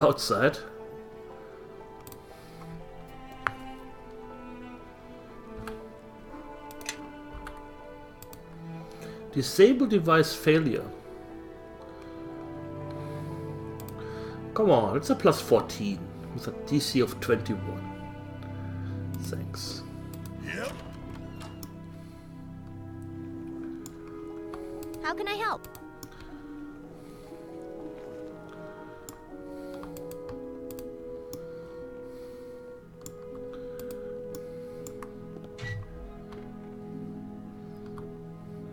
outside. Disable device failure. Come on, it's a plus 14 with a DC of 21. Thanks. Yep. How can I help?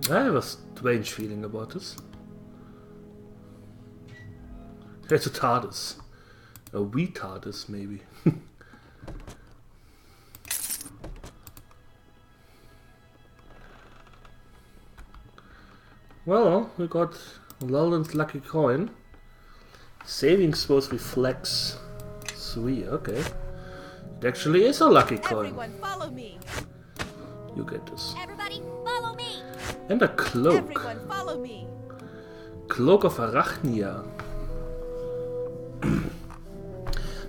I have a strange feeling about this. It's a TARDIS. A wee TARDIS, maybe. Well, we got Lowland's lucky coin. Saving throws reflex 3, okay. It actually is a lucky coin. Everyone follow me. You get this. Everybody follow me. And a cloak. Everyone follow me. Cloak of Arachnia.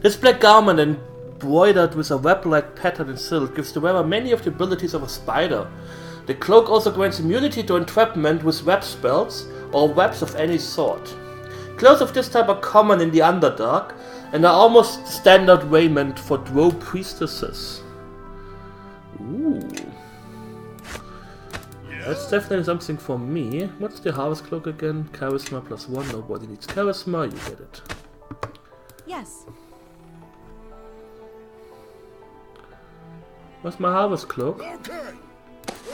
This black garment embroidered with a web-like pattern in silk gives the wearer many of the abilities of a spider. The cloak also grants immunity to entrapment with web spells or webs of any sort. Clothes of this type are common in the Underdark and are almost standard raiment for drow priestesses. Ooh. That's definitely something for me. What's the harvest cloak again? Charisma plus 1. Nobody needs charisma. You get it. Yes. What's my harvest cloak? Okay.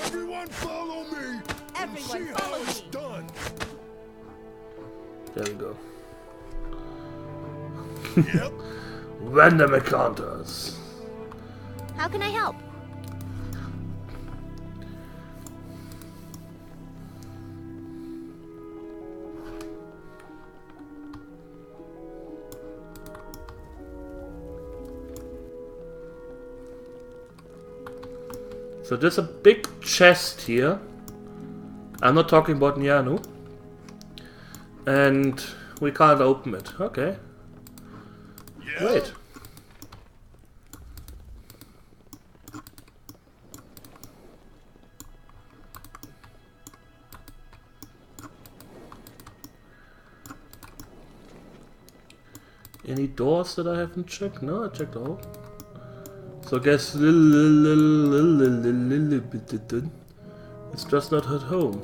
Everyone follow me. Everyone See follow how it's me. done. There we go. Yep. Random encounters. How can I help? So there's a big chest here. I'm not talking about Nianu. And we can't open it. Okay. Yeah. Great. Any doors that I haven't checked? No, I checked all. So I guess it's just not at home.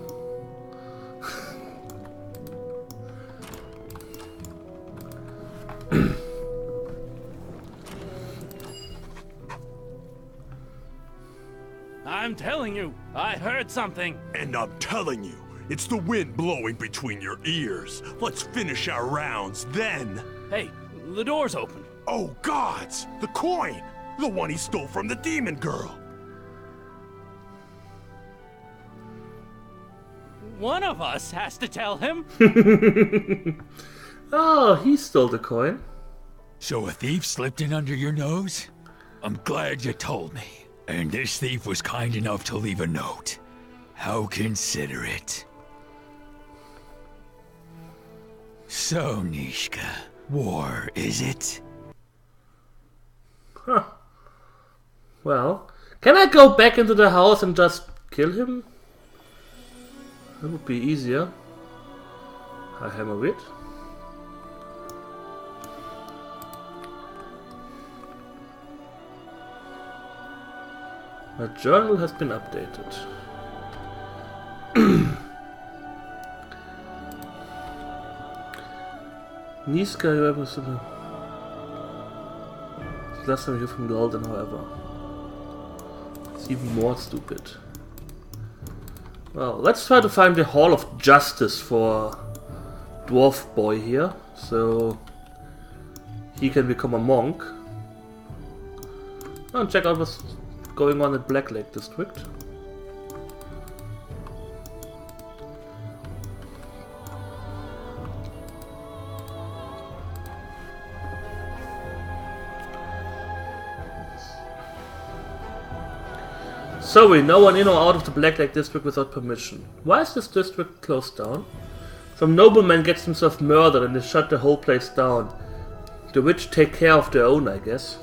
I'm telling you, I heard something. And I'm telling you, it's the wind blowing between your ears. Let's finish our rounds then. Hey, the door's open. Oh gods! The coin! The one he stole from the demon girl! One of us has to tell him. Oh, he stole the coin. So a thief slipped in under your nose? I'm glad you told me. And this thief was kind enough to leave a note. How considerate. So, Nishka, war, is it? Huh. Well, can I go back into the house and just kill him? That would be easier. I hammer it. My journal has been updated. Niska, you have a last time you hear from Lolden, however. It's even more stupid. Well, let's try to find the Hall of Justice for Dwarf Boy here, so he can become a monk. And check out what's going on in Black Lake District. Sorry, no one in or out of the Black Lake District without permission. Why is this district closed down? Some nobleman gets himself murdered and they shut the whole place down. The rich take care of their own, I guess.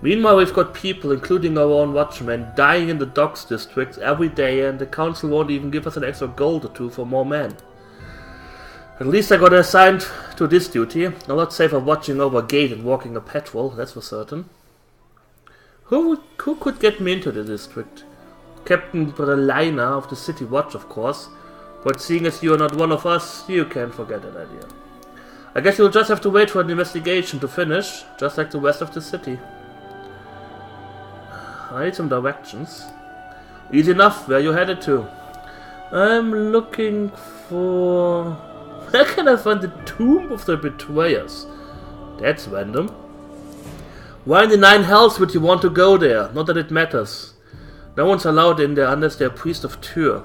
Meanwhile, we've got people, including our own watchmen, dying in the docks districts every day, and the council won't even give us an extra gold or two for more men. At least I got assigned to this duty. I'll not save for watching over a gate and walking a patrol, that's for certain. Who could get me into the district? Captain Brelina of the City Watch, of course. But seeing as you are not one of us, you can forget that idea. I guess you'll just have to wait for an investigation to finish, just like the rest of the city. I need some directions. Easy enough, where are you headed to? I'm looking for... Where can I find the Tomb of the Betrayers? That's random. Why in the nine hells would you want to go there? Not that it matters. No one's allowed in there unless they're a priest of Tyr.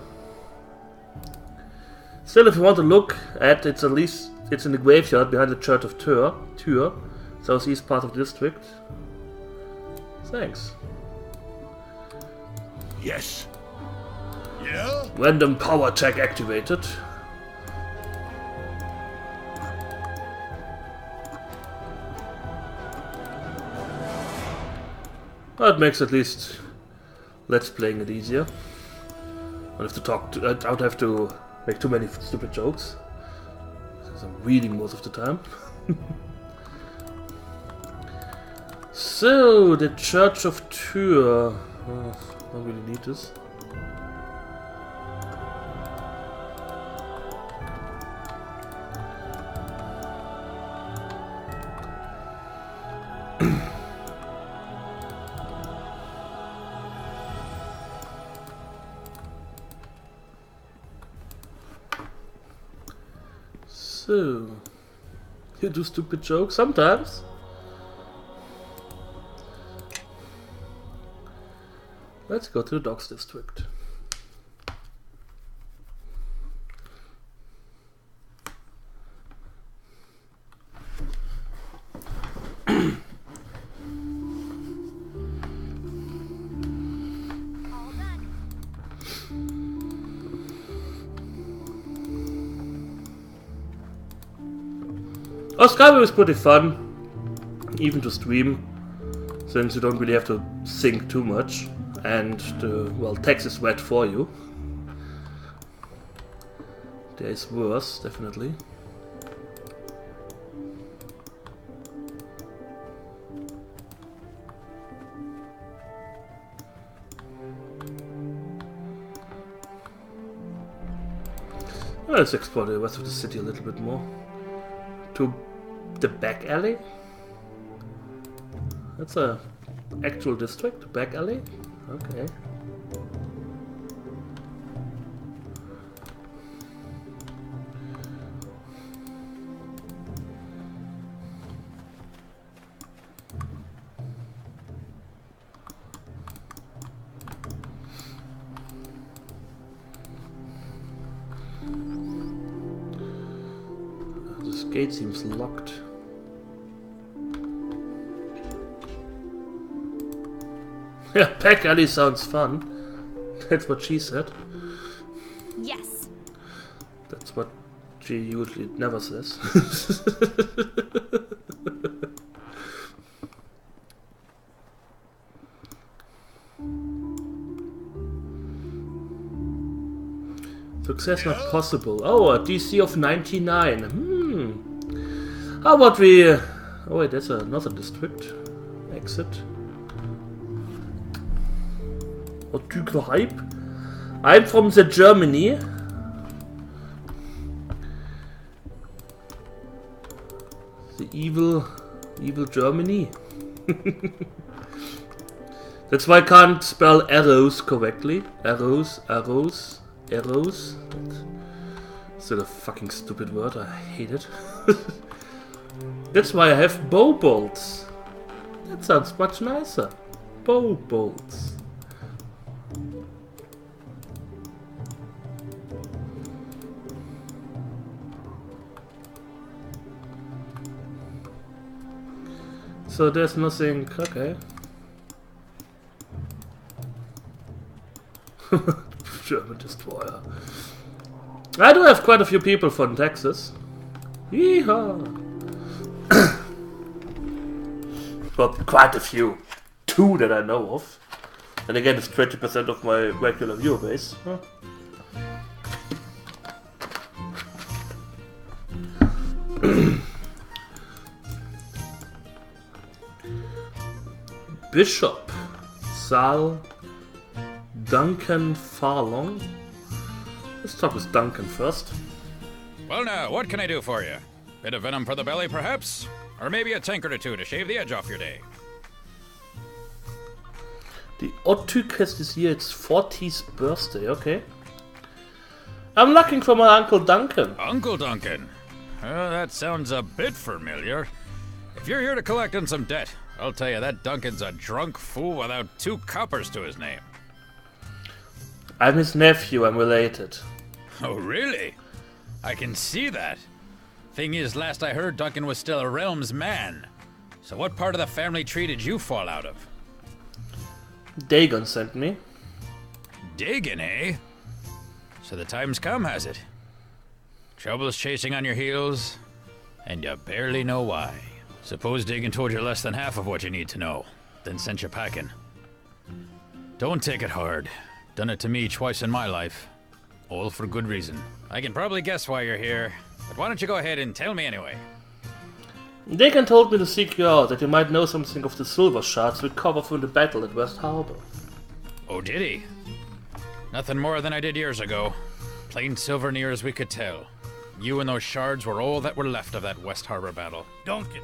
Still, if you want to look at it, at least it's in the graveyard behind the Church of Tyr, southeast part of the district. Thanks. Yes. Yeah? Random power check activated. That makes at least let's playing it easier. I don't have to talk. I don't have to make too many stupid jokes. Because I'm reading most of the time. So the Church of Tyr. I don't really need this. So, you do stupid jokes sometimes. Let's go to the docks district. Oh, Skyrim is pretty fun, even to stream, since you don't really have to think too much, and the, well, text is read for you. There is worse, definitely. Let's explore the rest of the city a little bit more. To the back alley? That's a actual district, back alley? Okay. This gate seems locked. Yeah, back alley sounds fun. That's what she said. Yes. That's what she usually never says. Success not possible. Oh, a DC of 99. How about we... oh wait, that's another district. Exit. What do you hype? I'm from the Germany. The evil Germany. That's why I can't spell arrows correctly. Arrows. It's still a fucking stupid word. I hate it. That's why I have bow bolts. That sounds much nicer. Bow bolts. So there's nothing... okay. German destroyer. I do have quite a few people from Texas. Yeehaw! Well, quite a few. 2 that I know of. And again, it's 20% of my regular viewer base. Huh? Bishop. Sal. Duncan Farlong. Let's talk with Duncan first. Well now, what can I do for you? Bit of venom for the belly, perhaps? Or maybe a tankard or two to shave the edge off your day? The Otyk has this year its 40th birthday, okay. I'm looking for my Uncle Duncan. Uncle Duncan? That sounds a bit familiar. If you're here to collect on some debt, I'll tell you that Duncan's a drunk fool without 2 coppers to his name. I'm his nephew, I'm related. Oh, really? I can see that. Thing is, last I heard, Duncan was still a realm's man. So what part of the family tree did you fall out of? Dagon sent me. Dagon, eh? So the time's come, has it? Trouble's chasing on your heels, and you barely know why. Suppose Dagon told you less than half of what you need to know, then sent you packing. Don't take it hard. Done it to me twice in my life. All for good reason. I can probably guess why you're here, but why don't you go ahead and tell me anyway? Dagon told me to seek you out, that you might know something of the silver shards we covered from the battle at West Harbor. Oh, did he? Nothing more than I did years ago. Plain silver near as we could tell. You and those shards were all that were left of that West Harbor battle. Duncan,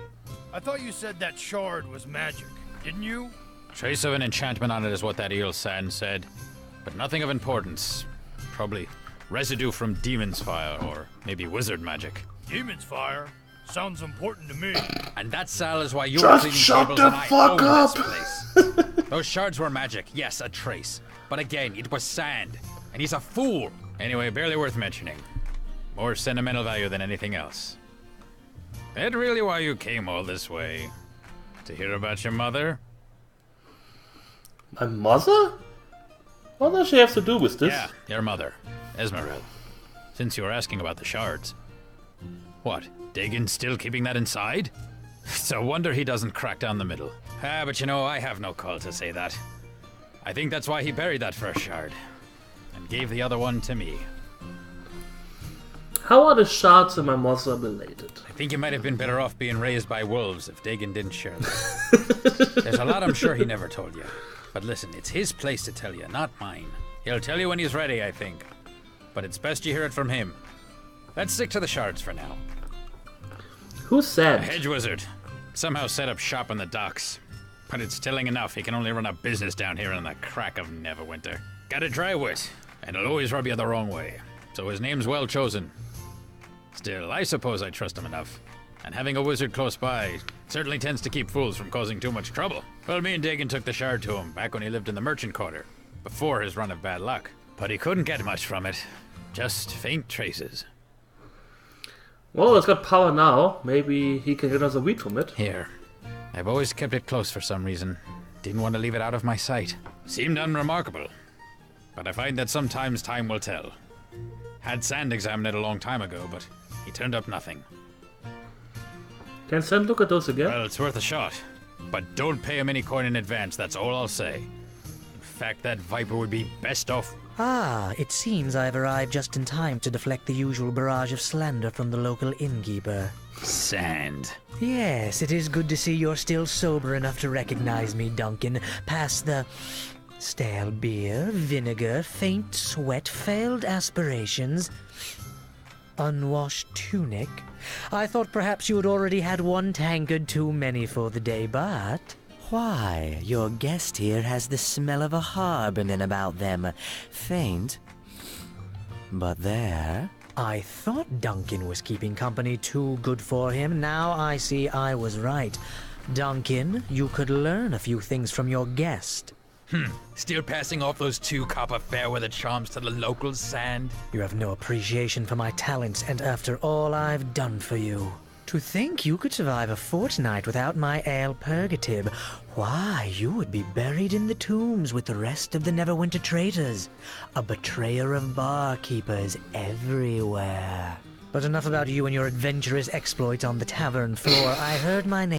I thought you said that shard was magic, didn't you? Trace of an enchantment on it is what that eel sand said. But nothing of importance. Probably residue from demon's fire, or maybe wizard magic. Demon's fire? Sounds important to me. And that, Sal, is why you Just were cleaning shut tables the and I fuck own up! this place. Those shards were magic, yes, a trace. But again, it was sand. And he's a fool. Anyway, barely worth mentioning. More sentimental value than anything else. That really why you came all this way? To hear about your mother? My mother? What does she have to do with this? Yeah, your mother, Esmeralda. Since you were asking about the shards. What, Dagon's still keeping that inside? It's a wonder he doesn't crack down the middle. But you know, I have no call to say that. I think that's why he buried that first shard. And gave the other one to me. How are the shards and my mother related? I think you might have been better off being raised by wolves if Dagon didn't share that. There's a lot I'm sure he never told you. But listen, it's his place to tell you, not mine. He'll tell you when he's ready, I think. But it's best you hear it from him. Let's stick to the shards for now. Who said? A hedge wizard. Somehow set up shop on the docks. But it's telling enough he can only run a business down here in the crack of Neverwinter. Got a dry wit, and he'll always rub you the wrong way. So his name's well chosen. Still, I suppose I trust him enough. And having a wizard close by certainly tends to keep fools from causing too much trouble. Well, me and Dagon took the shard to him back when he lived in the merchant quarter, before his run of bad luck. But he couldn't get much from it. Just faint traces. Well, it's got power now. Maybe he can get us a weed from it. Here. I've always kept it close for some reason. Didn't want to leave it out of my sight. Seemed unremarkable. But I find that sometimes time will tell. Had Sand examined it a long time ago, but he turned up nothing. Can Sand look at those again? Well, it's worth a shot. But don't pay him any coin in advance, that's all I'll say. In fact, that Viper would be best off. Ah, it seems I've arrived just in time to deflect the usual barrage of slander from the local innkeeper. Sand. Yes, it is good to see you're still sober enough to recognize me, Duncan. Past the stale beer, vinegar, faint sweat, failed aspirations, unwashed tunic. I thought perhaps you had already had one tankard too many for the day, but... Why, your guest here has the smell of a harbin about them. Faint, but there. I thought Duncan was keeping company too good for him. Now I see I was right. Duncan, you could learn a few things from your guest. Still passing off those 2 copper fairweather charms to the locals, Sand? You have no appreciation for my talents, and after all I've done for you. To think you could survive a fortnight without my ale purgative. Why, you would be buried in the tombs with the rest of the Neverwinter traitors. A betrayer of barkeepers everywhere. But enough about you and your adventurous exploits on the tavern floor. I heard my name.